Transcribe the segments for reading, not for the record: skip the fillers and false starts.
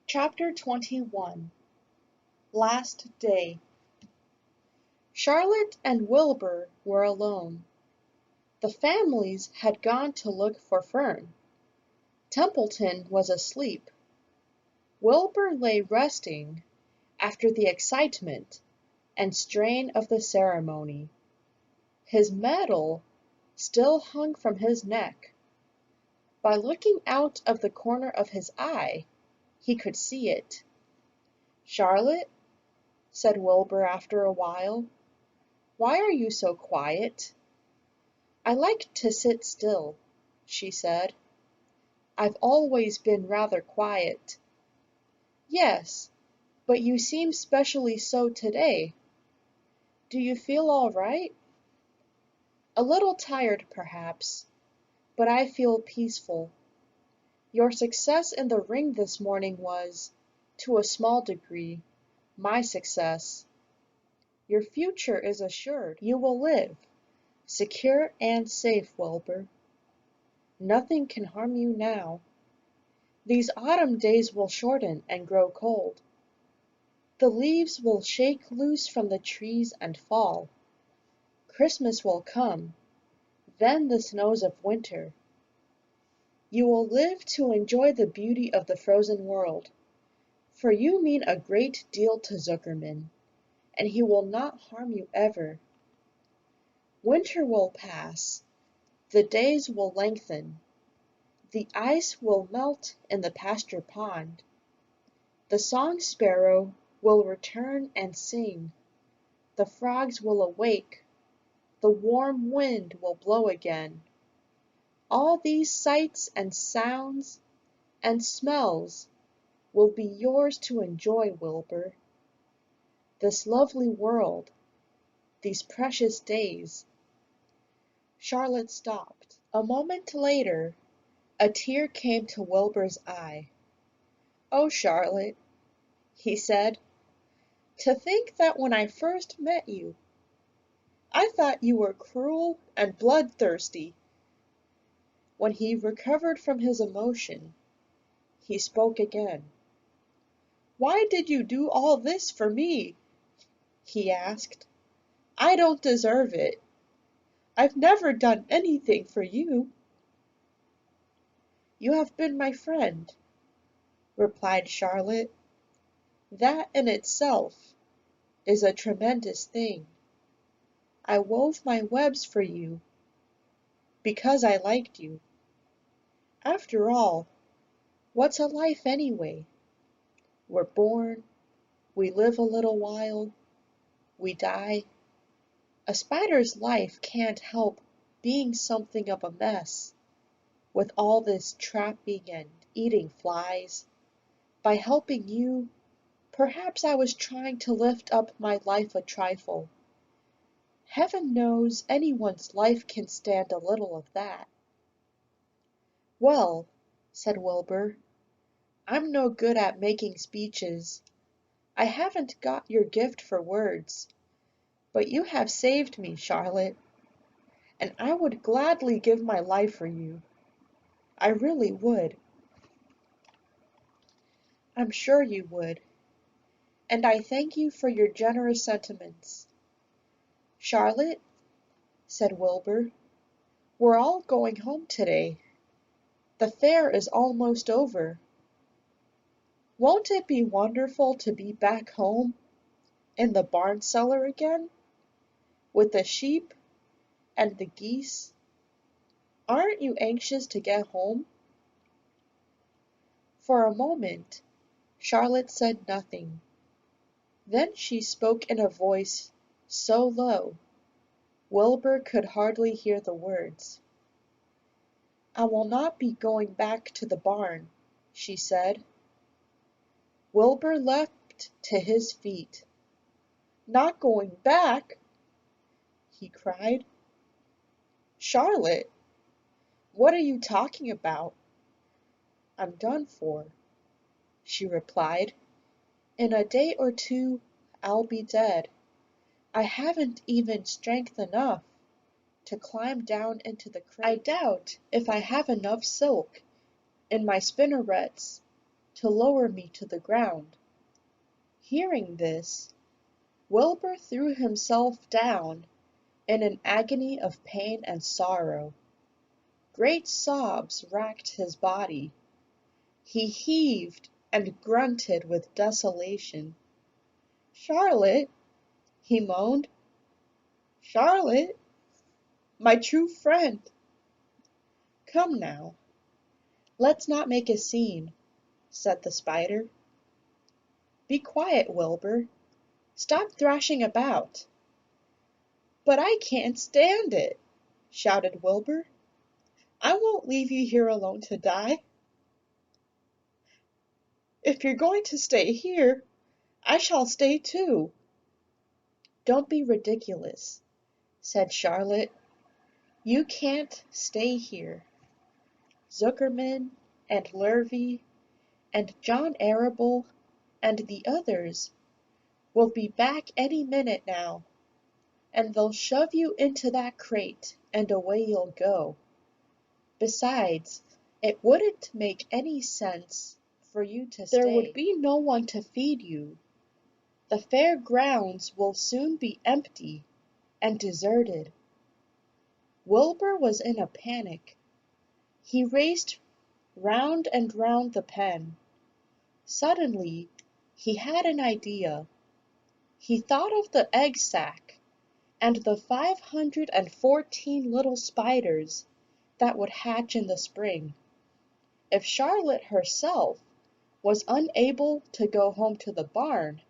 Chapter 21 Last Day Charlotte and Wilbur were alone. The families had gone to look for Fern. Templeton was asleep. Wilbur lay resting after the excitement and strain of the ceremony. His medal still hung from his neck. By looking out of the corner of his eye, he could see it. "Charlotte," said Wilbur after a while, "why are you so quiet?" "I like to sit still," she said. "I've always been rather quiet." "Yes, but you seem specially so today. Do you feel all right?" "A little tired, perhaps, but I feel peaceful. Your success in the ring this morning was, to a small degree, my success. Your future is assured. You will live, secure and safe, Wilbur. Nothing can harm you now. These autumn days will shorten and grow cold. The leaves will shake loose from the trees and fall. Christmas will come, then the snows of winter. You will live to enjoy the beauty of the frozen world, for you mean a great deal to Zuckerman, and he will not harm you ever. Winter will pass, the days will lengthen, the ice will melt in the pasture pond. The song sparrow will return and sing, the frogs will awake, the warm wind will blow again. All these sights and sounds and smells will be yours to enjoy, Wilbur. This lovely world, these precious days." Charlotte stopped. A moment later a tear came to Wilbur's eye. "Oh, Charlotte," he said, "to think that when I first met you, I thought you were cruel and bloodthirsty." When he recovered from his emotion, he spoke again. "Why did you do all this for me?" he asked. "I don't deserve it. I've never done anything for you." "You have been my friend," replied Charlotte. "That in itself is a tremendous thing. I wove my webs for you because I liked you. After all, what's a life anyway? We're born, we live a little while, we die. A spider's life can't help being something of a mess, with all this trapping and eating flies. By helping you, perhaps I was trying to lift up my life a trifle. Heaven knows anyone's life can stand a little of that." "Well," said Wilbur, "I'm no good at making speeches. I haven't got your gift for words. But you have saved me, Charlotte, and I would gladly give my life for you. I really would." "I'm sure you would, and I thank you for your generous sentiments." "Charlotte," said Wilbur, "we're all going home today. The fair is almost over. Won't it be wonderful to be back home, in the barn cellar again, with the sheep and the geese? Aren't you anxious to get home?" For a moment Charlotte said nothing. Then she spoke in a voice so low Wilbur could hardly hear the words. "I will not be going back to the barn," she said. Wilbur leapt to his feet. "Not going back?" he cried. "Charlotte, what are you talking about?" "I'm done for," she replied. "In a day or two I'll be dead. I haven't even strength enough to climb down into the crate. I doubt if I have enough silk in my spinnerets to lower me to the ground." Hearing this, Wilbur threw himself down in an agony of pain and sorrow. Great sobs racked his body. He heaved and grunted with desolation. "Charlotte," he moaned. "Charlotte, my true friend. Come now, let's not make a scene," said the spider. "Be quiet, Wilbur. Stop thrashing about." "But I can't stand it," shouted Wilbur. "I won't leave you here alone to die. If you're going to stay here, I shall stay too." "Don't be ridiculous," said Charlotte. "You can't stay here. Zuckerman and Lurvy and John Arable and the others will be back any minute now, and they'll shove you into that crate and away you'll go. Besides, it wouldn't make any sense for you to stay. There would be no one to feed you. The fair grounds will soon be empty and deserted." Wilbur was in a panic. He raced round and round the pen. Suddenly he had an idea. He thought of the egg sack and the 514 little spiders that would hatch in the spring. If Charlotte herself was unable to go home to the barn,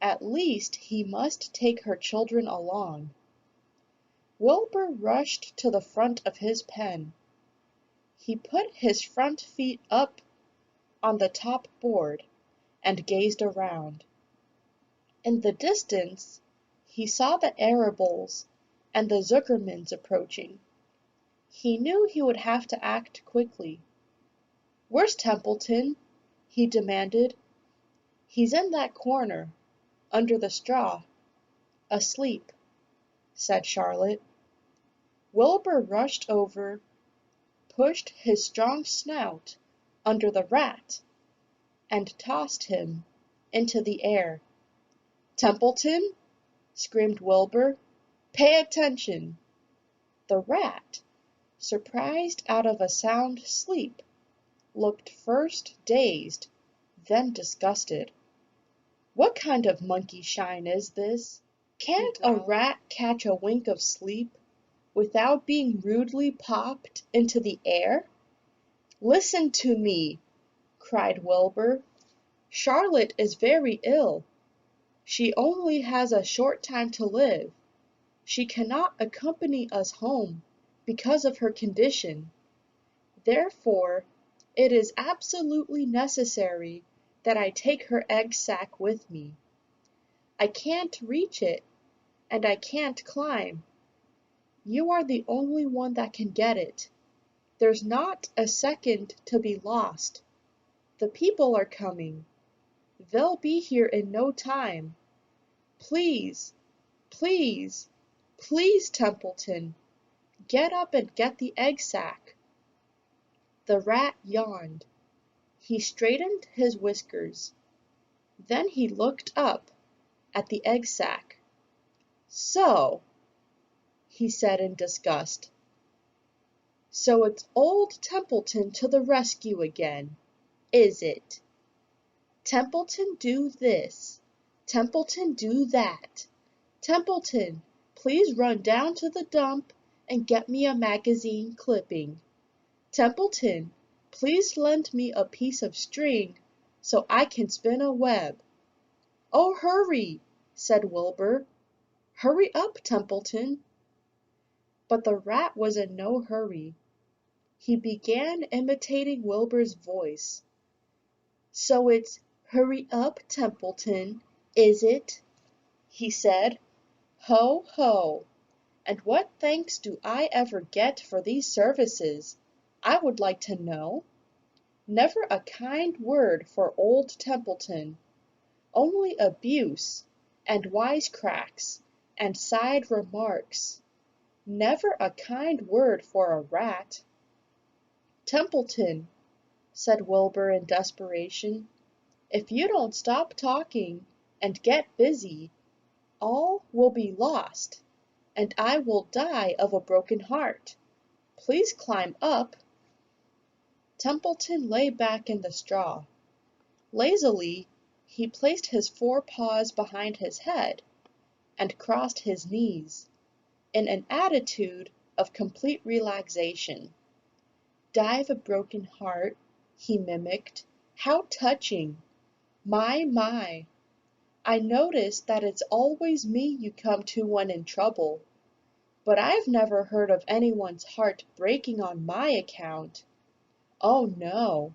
at least he must take her children along. Wilbur rushed to the front of his pen. He put his front feet up on the top board and gazed around. In the distance he saw the Arables and the Zuckermans approaching. He knew he would have to act quickly. "Where's Templeton?" he demanded. "He's in that corner, under the straw, asleep," said Charlotte. Wilbur rushed over, pushed his strong snout under the rat, and tossed him into the air. "Templeton!" screamed Wilbur. "Pay attention!" The rat, surprised out of a sound sleep, looked first dazed, then disgusted. "What kind of monkey shine is this? Can't a rat catch a wink of sleep without being rudely popped into the air?" "Listen to me!" cried Wilbur. "Charlotte is very ill. She only has a short time to live. She cannot accompany us home because of her condition. Therefore, it is absolutely necessary that I take her egg sack with me. I can't reach it, and I can't climb. You are the only one that can get it. There's not a second to be lost. The people are coming. They'll be here in no time. Please, please, please, Templeton, get up and get the egg sack." The rat yawned. He straightened his whiskers. Then he looked up at the egg sack. "So," he said in disgust. "So it's old Templeton to the rescue again, is it? Templeton do this, Templeton do that. Templeton, please run down to the dump and get me a magazine clipping. Templeton, please lend me a piece of string so I can spin a web." "Oh, hurry!" said Wilbur. "Hurry up, Templeton." But the rat was in no hurry. He began imitating Wilbur's voice. "So it's 'hurry up, Templeton,' is it?" he said. "Ho, ho! And what thanks do I ever get for these services, I would like to know? Never a kind word for old Templeton, only abuse, and wisecracks, and side remarks. Never a kind word for a rat. Templeton, said Wilbur in desperation. "If you don't stop talking and get busy, all will be lost, and I will die of a broken heart. Please climb up." Templeton lay back in the straw. Lazily, he placed his forepaws behind his head and crossed his knees, in an attitude of complete relaxation. "Die of a broken heart," he mimicked. "How touching! My! I notice that it's always me you come to when in trouble, but I've never heard of anyone's heart breaking on my account. Oh no!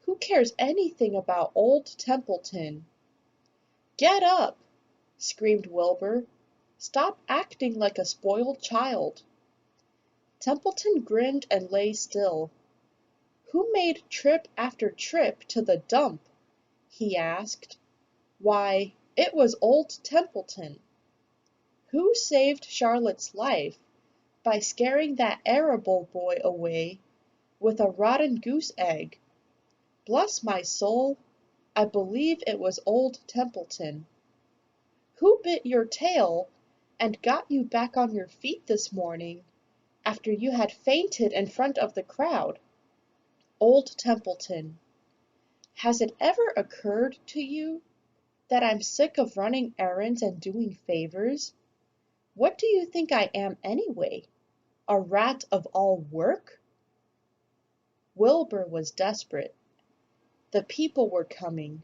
Who cares anything about old Templeton?" "Get up!" screamed Wilbur. "Stop acting like a spoiled child." Templeton grinned and lay still. "Who made trip after trip to the dump?" he asked. "Why, it was old Templeton. Who saved Charlotte's life by scaring that arable boy away with a rotten goose egg? Bless my soul, I believe it was old Templeton. Who bit your tail and got you back on your feet this morning after you had fainted in front of the crowd? Old Templeton. Has it ever occurred to you that I'm sick of running errands and doing favors? What do you think I am anyway? A rat of all work?" Wilbur was desperate. The people were coming,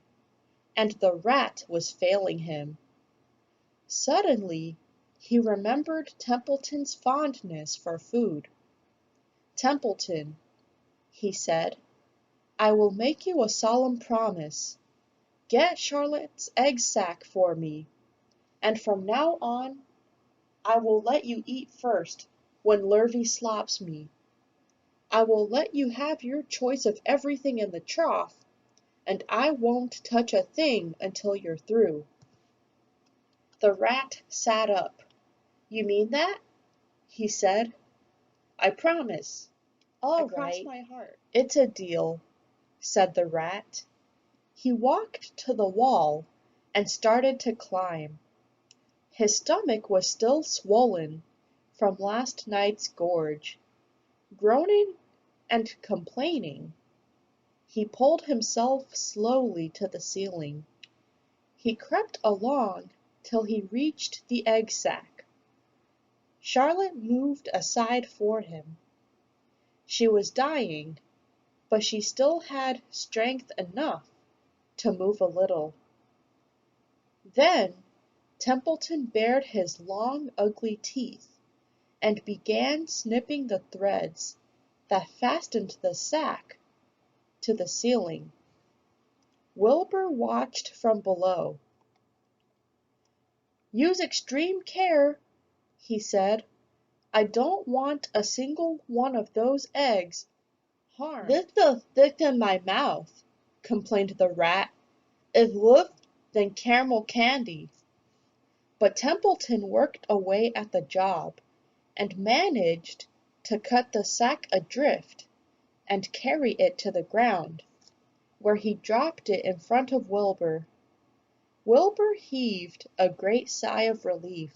and the rat was failing him. Suddenly he remembered Templeton's fondness for food. "Templeton," he said, "I will make you a solemn promise. Get Charlotte's egg sack for me, and from now on I will let you eat first when Lurvy slops me. I will let you have your choice of everything in the trough, and I won't touch a thing until you're through." The rat sat up. "You mean that?" he said. "I promise." "All right, my heart. It's a deal," said the rat. He walked to the wall and started to climb. His stomach was still swollen from last night's gorge. Groaning and complaining, he pulled himself slowly to the ceiling. He crept along till he reached the egg sack. Charlotte moved aside for him. She was dying, but she still had strength enough to move a little. Then Templeton bared his long, ugly teeth and began snipping the threads that fastened the sack to the ceiling. Wilbur watched from below. "Use extreme care," he said. "I don't want a single one of those eggs harmed." "This does stick in my mouth," complained the rat. "It's worse than caramel candy." But Templeton worked away at the job, and managed to cut the sack adrift and carry it to the ground, where he dropped it in front of Wilbur. Wilbur heaved a great sigh of relief.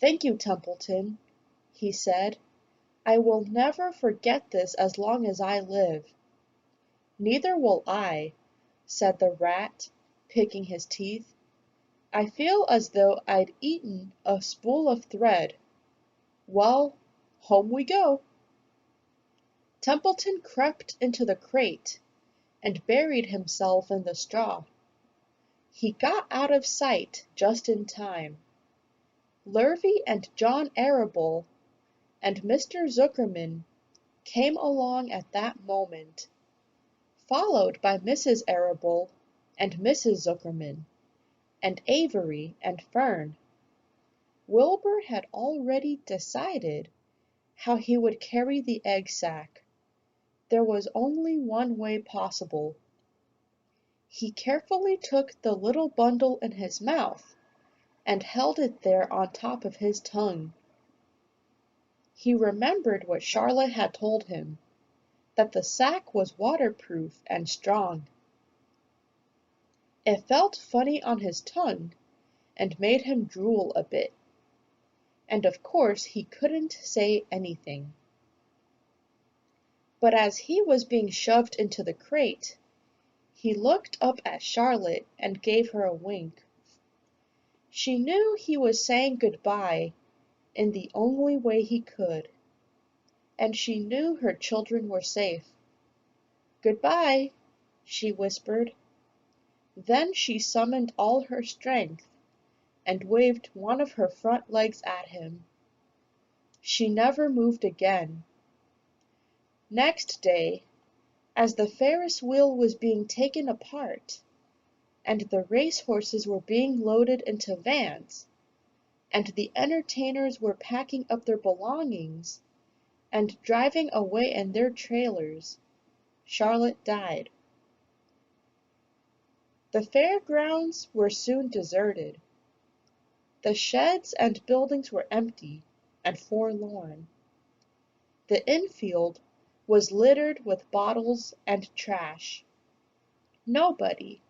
"Thank you, Templeton," he said. "I will never forget this as long as I live." "Neither will I," said the rat, picking his teeth. "I feel as though I'd eaten a spool of thread. Well, home we go." Templeton crept into the crate and buried himself in the straw. He got out of sight just in time. Lurvy and John Arable and Mr. Zuckerman came along at that moment, followed by Mrs. Arable and Mrs. Zuckerman, and Avery and Fern. Wilbur had already decided how he would carry the egg sack. There was only one way possible. He carefully took the little bundle in his mouth and held it there on top of his tongue. He remembered what Charlotte had told him. that the sack was waterproof and strong. It felt funny on his tongue and made him drool a bit, and of course he couldn't say anything. But as he was being shoved into the crate, he looked up at Charlotte and gave her a wink. She knew he was saying goodbye in the only way he could, and she knew her children were safe. "Goodbye," she whispered. Then she summoned all her strength and waved one of her front legs at him. She never moved again. Next day, as the Ferris wheel was being taken apart, and the racehorses were being loaded into vans, and the entertainers were packing up their belongings and driving away in their trailers, Charlotte died. The fairgrounds were soon deserted. The sheds and buildings were empty and forlorn. The infield was littered with bottles and trash. Nobody,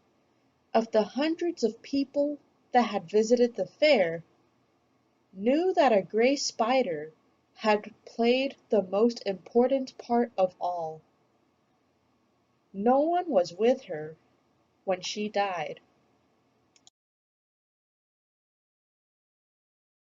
of the hundreds of people that had visited the fair, knew that a gray spider had played the most important part of all. No one was with her when she died.